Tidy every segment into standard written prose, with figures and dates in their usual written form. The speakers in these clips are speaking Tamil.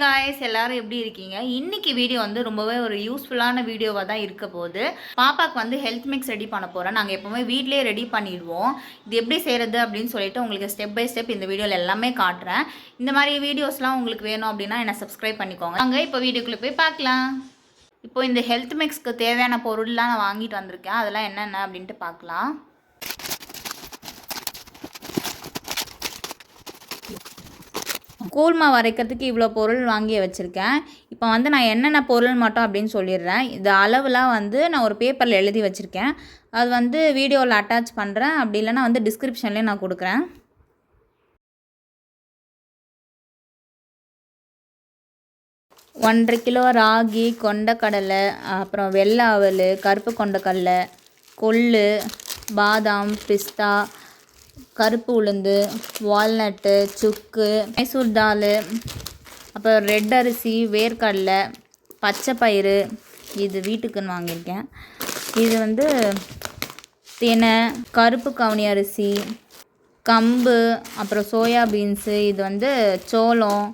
காய்ஸ் எல்லாரும் எப்படி இருக்கீங்க? இன்னைக்கு வீடியோ வந்து ரொம்பவே ஒரு யூஸ்ஃபுல்லான வீடியோவாக தான் இருக்க போகுது. பாப்பாக்கு வந்து ஹெல்த் மிக்ஸ் ரெடி பண்ண போகிறேன். நாங்கள் எப்போவுமே வீட்டிலேயே ரெடி பண்ணிடுவோம். இது எப்படி செய்கிறது அப்படின்னு சொல்லிட்டு உங்களுக்கு ஸ்டெப் பை ஸ்டெப் இந்த வீடியோவில் எல்லாமே காட்டுறேன். இந்த மாதிரி வீடியோஸ்லாம் உங்களுக்கு வேணும் அப்படின்னா என்னை சப்ஸ்கிரைப் பண்ணிக்கோங்க. நாங்கள் இப்போ வீடியோக்குள்ளே போய் பார்க்கலாம். இப்போ இந்த ஹெல்த் மிக்ஸ்க்கு தேவையான பொருள்லாம் நான் வாங்கிட்டு வந்திருக்கேன். அதெல்லாம் என்னென்ன அப்படின்ட்டு பார்க்கலாம். கூழ்மா வரைக்கிறதுக்கு இவ்வளோ பொருள் வாங்கி வச்சுருக்கேன். இப்போ வந்து நான் என்னென்ன பொருள் மட்டும் அப்படின்னு சொல்லிடுறேன். இது அளவுலாம் வந்து நான் ஒரு பேப்பரில் எழுதி வச்சுருக்கேன். அது வந்து வீடியோவில் அட்டாச் பண்ணுறேன். அப்படி இல்லைனா வந்து டிஸ்கிரிப்ஷன்லேயே நான் கொடுக்குறேன். ஒன்றரை கிலோ ராகி, கொண்டக்கடலை, அப்புறம் வெள்ளை அவல், கருப்பு கொண்டக்கடலை, கொள்ளு, பாதாம், பிஸ்தா, கருப்பு உளுந்து, வால்நட்டு, சுக்கு, மைசூர் தால், அப்புறம் ரெட் அரிசி, வேர்க்கடலை, பச்சை பயிறு, இது வீட்டுக்குன்னு வாங்கியிருக்கேன். இது வந்து தினை, கருப்பு கவுனி அரிசி, கம்பு, அப்புறம் சோயா பீன்ஸு, இது வந்து சோளம்,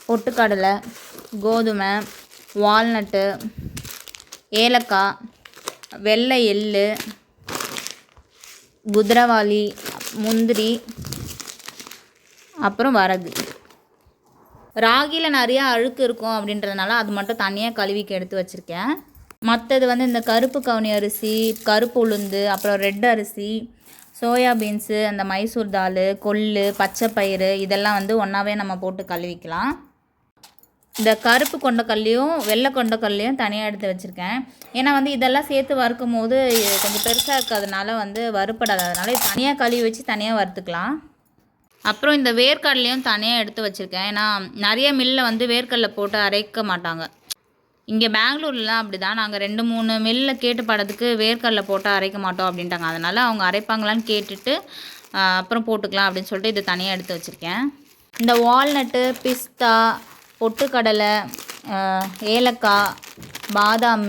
பொட்டுக்கடலை, கோதுமை, வால்நட்டு, ஏலக்காய், வெள்ளை எள்ளு, குதிரவாளி, முந்திரி, அப்புறம் வரகு. ராகியில் நிறையா அழுக்கு இருக்கும் அப்படின்றதுனால அது மட்டும் தனியாக கழுவிக்கு எடுத்து வச்சுருக்கேன். மற்றது வந்து இந்த கருப்பு கவுனி அரிசி, கருப்பு உளுந்து, அப்புறம் ரெட் அரிசி, சோயா பீன்ஸு, அந்த மைசூர் தால், கொள்ளு, பச்சை பயிறு, இதெல்லாம் வந்து ஒன்றாவே நம்ம போட்டு கழுவிக்கலாம். இந்த கருப்பு கொண்டக்கல்லையும் வெள்ளை கொண்டக்கல்லையும் தனியாக எடுத்து வச்சுருக்கேன். ஏன்னா வந்து இதெல்லாம் சேர்த்து வறுக்கும் போது கொஞ்சம் பெருசாக இருக்கிறதுனால வந்து வறுப்படாது. அதனால் தனியாக கழுவி வச்சு தனியாக வறுத்துக்கலாம். அப்புறம் இந்த வேர்க்கடலையும் தனியாக எடுத்து வச்சுருக்கேன். ஏன்னா நிறைய மில்லில் வந்து வேர்க்கடலை போட்டு அரைக்க மாட்டாங்க. இங்கே பெங்களூர்லாம் அப்படி தான். நாங்கள் 2-3 மில்லில் கேட்டு படத்துக்கு வேர்க்கடலை போட்டு அரைக்க மாட்டோம் அப்படின்ட்டாங்க. அதனால் அவங்க அரைப்பாங்களான்னு கேட்டுட்டு அப்புறம் போட்டுக்கலாம் அப்படின்னு சொல்லிட்டு இது தனியாக எடுத்து வச்சுருக்கேன். இந்த வால்நட்டு, பிஸ்தா, பொட்டுக்கடலை, ஏலக்காய், பாதாம்,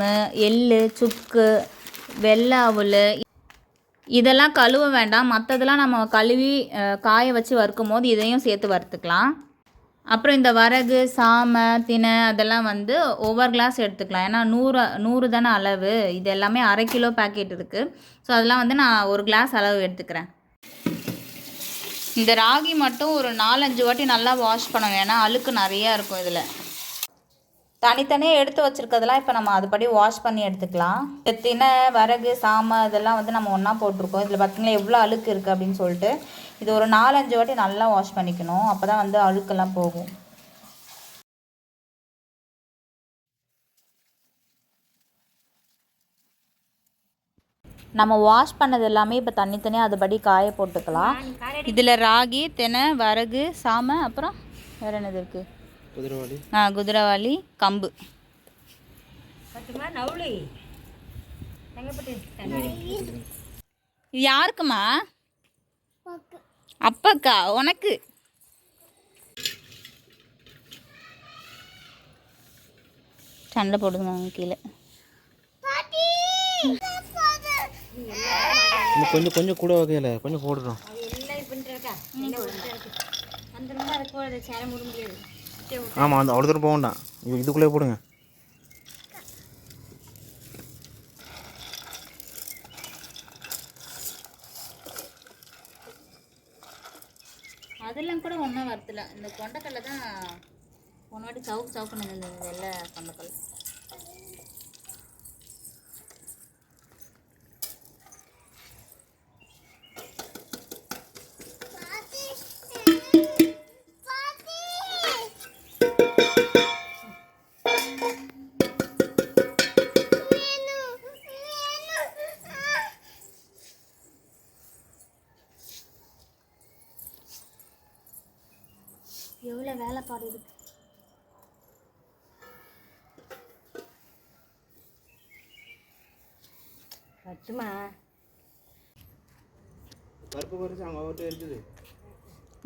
எள்ளு, சுக்கு, வெள்ளை அவல், இதெல்லாம் கழுவ வேண்டாம். மற்றதெல்லாம் நம்ம கழுவி காய வச்சு வறுக்கும் போது இதையும் சேர்த்து வறுத்துக்கலாம். அப்புறம் இந்த வரகு, சாமை, தினை அதெல்லாம் வந்து ஒவ்வொரு கிளாஸ் எடுத்துக்கலாம். ஏன்னா 100 தானே அளவு. இது எல்லாமே 1/2 கிலோ பேக்கெட் இருக்குது. ஸோ அதெல்லாம் வந்து நான் 1 கிளாஸ் அளவு எடுத்துக்கிறேன். இந்த ராகி மட்டும் ஒரு 4-5 வாட்டி நல்லா வாஷ் பண்ணணும். ஏன்னா அழுக்கு நிறையா இருக்கும் இதில். தனித்தனியாக எடுத்து வச்சுருக்கிறதெல்லாம் இப்போ நம்ம அதுபடி வாஷ் பண்ணி எடுத்துக்கலாம். இந்த தினை, வரகு, சாமை இதெல்லாம் வந்து நம்ம ஒன்றா போட்டிருக்கோம். இதில் பார்த்திங்கன்னா எவ்வளோ அழுக்கு இருக்குது அப்படின்னு சொல்லிட்டு இது ஒரு 4-5 வாட்டி நல்லா வாஷ் பண்ணிக்கணும். அப்போ தான் வந்து அழுக்கெல்லாம் போகும். நம்ம வாஷ் பண்ணது எல்லாமே இப்போ தனித்தனியாக அதுபடி காய போட்டுக்கலாம். இதில் ராகி, தினை, வரகு, சாமை, அப்புறம் வேறு என்னது இருக்குது? குதிரவாளி. குதிரவாளி, கம்பு. இது யாருக்குமா? அப்பாக்கா? உனக்கு சண்டை போடுங்க கீழே. கொஞ்சம் கொஞ்சம் கூட வகையில கொஞ்சம் போடுறோம். ஆமாம், அந்த அவ்வளோ தூரம் போக வேண்டாம். இதுக்குள்ளே போடுங்க. அதெல்லாம் கூட ஒன்றா வரத்துல. இந்த கொண்டக்கடலை தான் ஒன்றாட்டி சவுக்குன்னு இந்த வெள்ளை கொண்டக்கடலை. எவ்வளோ வேலைப்பாடு இருக்கு. கட்டுமா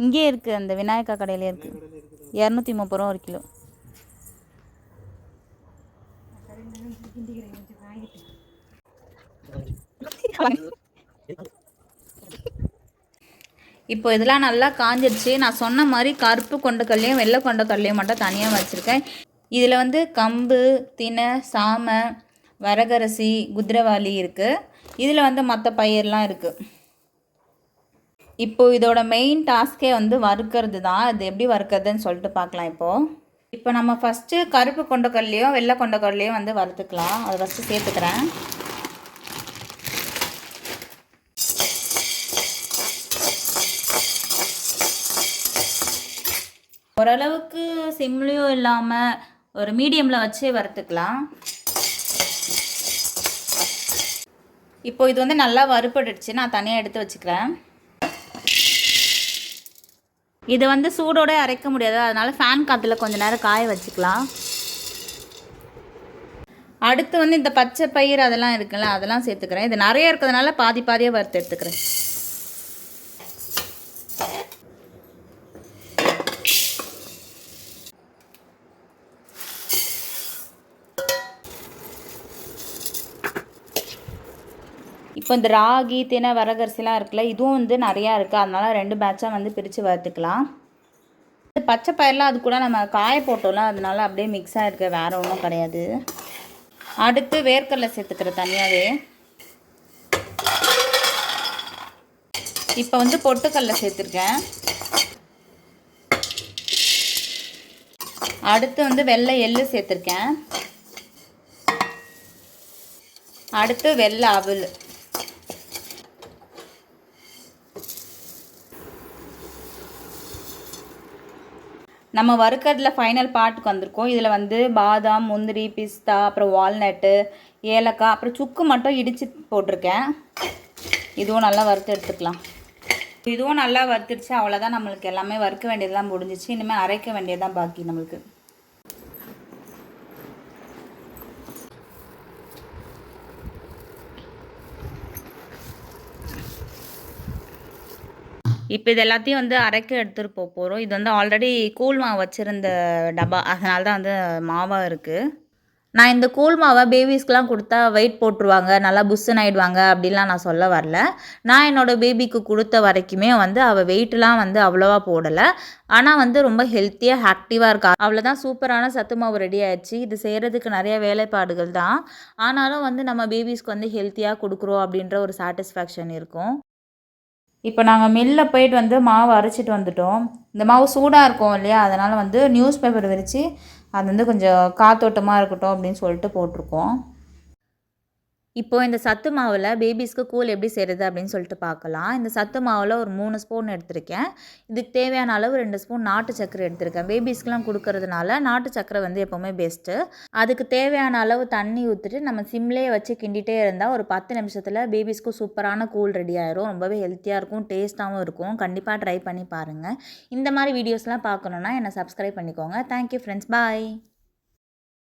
இங்கே இருக்குது. அந்த விநாயகா கடையிலே இருக்குது. 230 ரூபா 1 கிலோ. இப்போ இதெல்லாம் நல்லா காஞ்சிடுச்சு. நான் சொன்ன மாதிரி கருப்பு கொண்டக்கடலையும் வெள்ளை கொண்டக்கடலையும் மட்டும் தனியாக வச்சுருக்கேன். இதில் வந்து கம்பு, தினை, சாமை, வரகரிசி, குதிரைவாலி இருக்குது. இதில் வந்து மற்ற பயிரெலாம் இருக்குது. இப்போது இதோட மெயின் டாஸ்கே வந்து வறுக்கிறது தான். இது எப்படி வறுக்கிறதுன்னு சொல்லிட்டு பார்க்கலாம். இப்போ நம்ம ஃபஸ்ட்டு கருப்பு கொண்டக்கடலையும் வெள்ளை கொண்டக்கடலையும் வந்து வறுத்துக்கலாம். அதை ஃபஸ்ட்டு சேர்த்துக்கிறேன். ஓரளவுக்கு சிம்லேயும் இல்லாமல் ஒரு மீடியமில் வச்சு வறுத்துக்கலாம். இப்போ இது வந்து நல்லா வறுபட்டுடுச்சு. நான் தனியாக எடுத்து வச்சுக்கிறேன். இதை வந்து சூடோட அரைக்க முடியாது, அதனால் ஃபேன் காற்றுல கொஞ்சம் நேரம் காய வச்சுக்கலாம். அடுத்து வந்து இந்த பச்சை பயிர் அதெல்லாம் இருக்குல்ல, அதெல்லாம் சேர்த்துக்கிறேன். இது நிறைய இருக்கிறதுனால பாதி பாதியாக வறுத்து எடுத்துக்கிறேன். இப்போ இந்த ராகி, தினை, வரகரிசிலாம் இருக்குல்ல, இதுவும் வந்து நிறையா இருக்குது. அதனால் 2 பேட்சாக வந்து பிரித்து வறுத்துக்கலாம். பச்சை பயிரெலாம் அது கூட நம்ம காய போட்டோம்ல, அதனால அப்படியே மிக்ஸ் ஆகிருக்கு, வேறு ஒன்றும் கிடையாது. அடுத்து வேர்க்கடலை சேர்த்துக்கிற தனியாகவே. இப்போ வந்து பொட்டுக்கடலை சேர்த்துருக்கேன். அடுத்து வந்து வெள்ளை எள்ளு சேர்த்துருக்கேன். அடுத்து வெள்ளை அவல். நம்ம வறுக்கிறதுல ஃபைனல் பார்ட்டுக்கு வந்திருக்கோம். இதில் வந்து பாதாம், முந்திரி, பிஸ்தா, அப்புறம் வால்நட்டு, ஏலக்காய், அப்புறம் சுக்கு மட்டும் இடித்து போட்டிருக்கேன். இதுவும் நல்லா வறுத்து எடுத்துக்கலாம். இதுவும் நல்லா வறுத்துடுச்சு. அவ்வளோதான், நம்மளுக்கு எல்லாமே வறுக்க வேண்டியதெல்லாம் முடிஞ்சிச்சு. இனிமேல் அரைக்க வேண்டியதான் பாக்கி நம்மளுக்கு. இப்போ இது எல்லாத்தையும் வந்து அரைக்க எடுத்துகிட்டு போகிறோம். இது வந்து ஆல்ரெடி கூழ் மாவு வச்சுருந்த டப்பா, அதனால தான் வந்து மாவாக இருக்குது. நான் இந்த கூழ் மாவை பேபிஸ்க்கெலாம் கொடுத்தா வெயிட் போட்டுருவாங்க, நல்லா புஷ்ஷுன்னு ஆகிடுவாங்க அப்படிலாம் நான் சொல்ல வரல. நான் என்னோடய பேபிக்கு கொடுத்த வரைக்குமே வந்து அவள் வெயிட்லாம் வந்து அவ்வளோவா போடலை. ஆனால் வந்து ரொம்ப ஹெல்த்தியாக ஆக்டிவாக இருக்கா. அவ்வளோதான், சூப்பரான சத்து மாவு ரெடி ஆயிடுச்சு. இது செய்கிறதுக்கு நிறைய வேலைப்பாடுகள் தான். ஆனாலும் வந்து நம்ம பேபிஸ்க்கு வந்து ஹெல்த்தியாக கொடுக்குறோம் அப்படின்ற ஒரு சாட்டிஸ்ஃபேக்ஷன் இருக்கும். இப்போ நாங்கள் மில்லில் போயிட்டு வந்து மாவு அரைச்சிட்டு வந்துட்டோம். இந்த மாவு சூடாக இருக்கும் இல்லையா, அதனால் வந்து நியூஸ் பேப்பர் விரித்து அது வந்து கொஞ்சம் காத்தோட்டமாக இருக்கட்டும் அப்படின்னு சொல்லிட்டு போட்டிருக்கோம். இப்போது இந்த சத்து மாவில் பேபிஸ்க்கு கூழ் எப்படி செய்கிறது அப்படின்னு சொல்லிட்டு பார்க்கலாம். இந்த சத்து மாவில் ஒரு 3 ஸ்பூன் எடுத்திருக்கேன். இதுக்கு தேவையான அளவு 2 ஸ்பூன் நாட்டு சர்க்கரை எடுத்திருக்கேன். பேபிஸ்க்கெலாம் கொடுக்கறதுனால நாட்டு சர்க்கரை வந்து எப்போவுமே பெஸ்ட்டு. அதுக்கு தேவையான அளவு தண்ணி ஊற்றிட்டு நம்ம சிம்லேயே வச்சு கிண்டிகிட்டே இருந்தால் ஒரு 10 நிமிஷத்தில் பேபிஸ்க்கு சூப்பரான கூழ் ரெடி ஆயிரும். ரொம்பவே ஹெல்த்தியாக இருக்கும், டேஸ்ட்டாகவும் இருக்கும். கண்டிப்பாக ட்ரை பண்ணி பாருங்கள். இந்த மாதிரி வீடியோஸ்லாம் பார்க்கணுன்னா என்னை சப்ஸ்கிரைப் பண்ணிக்கோங்க. தேங்க்யூ ஃப்ரெண்ட்ஸ், பாய்.